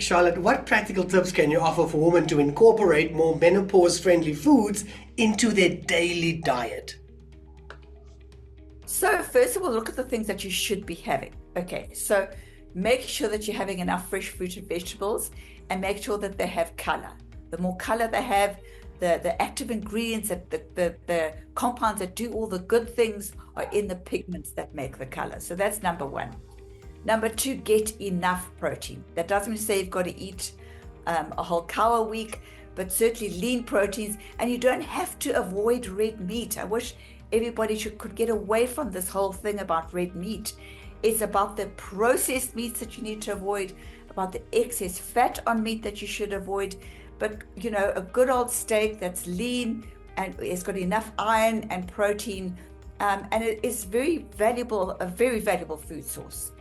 Charlotte, what practical tips can you offer for women to incorporate more menopause-friendly foods into their daily diet? So first of all, look at the things that you should be having. Okay, so make sure that you're having enough fresh fruit and vegetables, and make sure that they have color. The more color they have, the active ingredients, that the compounds that do all the good things are in the pigments that make the color. So that's number one. Number two, get enough protein. That doesn't say you've got to eat a whole cow a week, but certainly lean proteins. And you don't have to avoid red meat. I wish everybody could get away from this whole thing about red meat. It's about the processed meats that you need to avoid, about the excess fat on meat that you should avoid. But, you know, a good old steak that's lean and it's got enough iron and protein, and it is very valuable, a very valuable food source.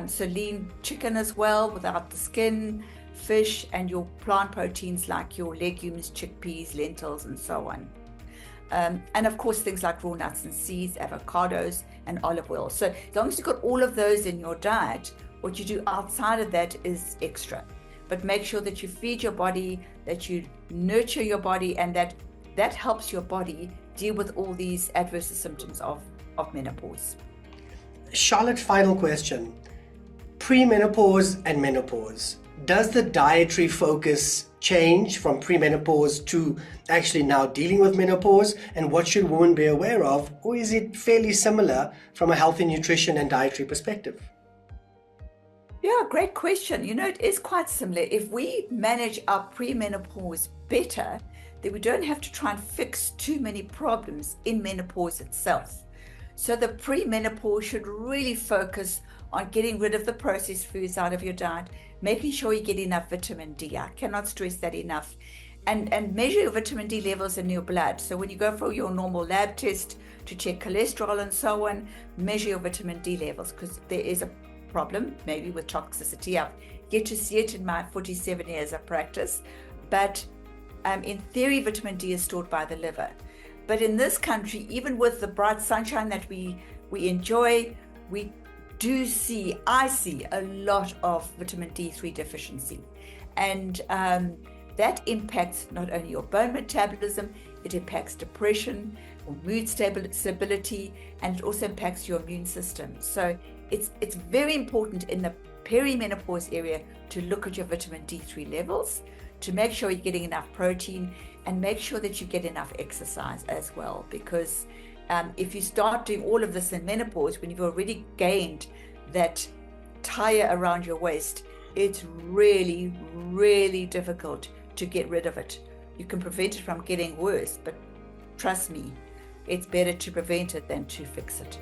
So lean chicken as well, without the skin, fish, and your plant proteins like your legumes, chickpeas, lentils, and so on. And of course, things like raw nuts and seeds, avocados, and olive oil. So as long as you've got all of those in your diet, what you do outside of that is extra. But make sure that you feed your body, that you nurture your body, and that helps your body deal with all these adverse symptoms of menopause. Charlotte, final question. Premenopause and menopause. Does the dietary focus change from premenopause to actually now dealing with menopause? And what should women be aware of? Or is it fairly similar from a healthy nutrition and dietary perspective? Yeah, great question. You know, it is quite similar. If we manage our premenopause better, then we don't have to try and fix too many problems in menopause itself. So the premenopause should really focus on getting rid of the processed foods out of your diet, making sure you get enough vitamin D. I cannot stress that enough. And measure your vitamin D levels in your blood. So when you go for your normal lab test to check cholesterol and so on, measure your vitamin D levels, because there is a problem maybe with toxicity. I've yet to see it in my 47 years of practice. But in theory, vitamin D is stored by the liver. But in this country, even with the bright sunshine that we enjoy, I see a lot of vitamin D3 deficiency. And that impacts not only your bone metabolism, it impacts depression or mood stability, and it also impacts your immune system. So it's very important in the perimenopause area to look at your vitamin D3 levels, to make sure you're getting enough protein, and make sure that you get enough exercise as well. Because if you start doing all of this in menopause, when you've already gained that tire around your waist, it's really, really difficult to get rid of it. You can prevent it from getting worse, but trust me, it's better to prevent it than to fix it.